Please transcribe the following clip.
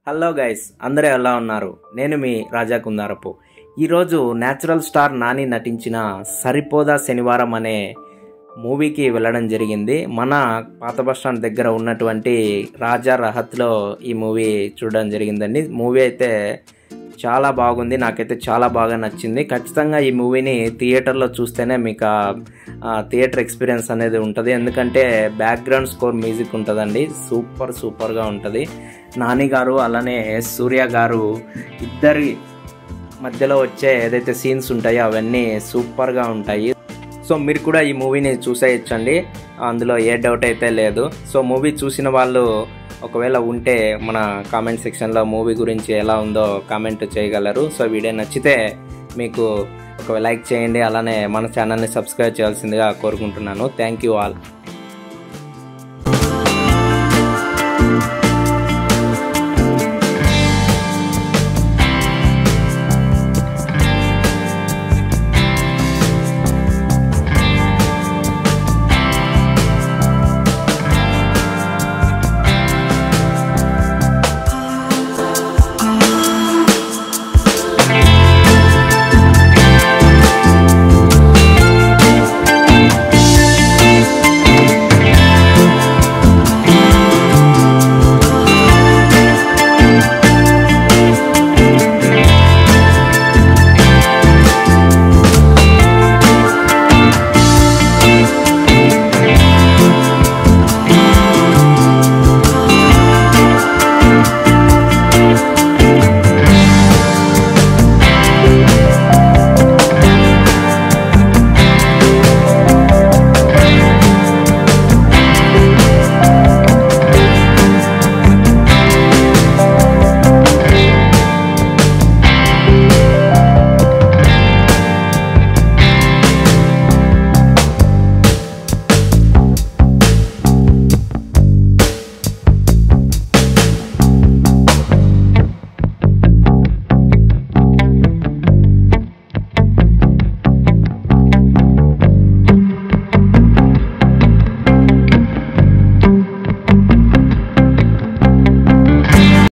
Hello guys, అందరూ ఎలా ఉన్నారు? నేను మీ రాజా కుందారపు. ఈరోజు న్యాచురల్ స్టార్ నాని నటించిన సరిపోదా శనివారం అనే మూవీకి వెళ్ళడం జరిగింది. మన పాత బస్టాండ్ దగ్గర ఉన్నటువంటి రాజా రహత్లో ఈ మూవీ చూడడం జరిగిందండి. మూవీ అయితే చాలా బాగుంది, నాకైతే చాలా బాగా నచ్చింది. ఖచ్చితంగా ఈ మూవీని థియేటర్లో చూస్తేనే మీకు థియేటర్ ఎక్స్పీరియన్స్ అనేది ఉంటుంది. ఎందుకంటే బ్యాక్గ్రౌండ్ స్కోర్ మ్యూజిక్ ఉంటుందండి, సూపర్గా ఉంటుంది. నాని గారు అలానే సూర్య గారు ఇద్దరి మధ్యలో వచ్చే ఏదైతే సీన్స్ ఉంటాయో అవన్నీ సూపర్గా ఉంటాయి. సో మీరు కూడా ఈ మూవీని చూసేయచ్చండి, అందులో ఏ డౌట్ అయితే లేదు. సో మూవీ చూసిన వాళ్ళు ఒకవేళ ఉంటే మన కామెంట్ సెక్షన్లో మూవీ గురించి ఎలా ఉందో కామెంట్ చేయగలరు. సో వీడియో నచ్చితే మీకు ఒక లైక్ చేయండి, అలానే మన ఛానల్ని సబ్స్క్రైబ్ చేయాల్సిందిగా కోరుకుంటున్నాను. Thank you all.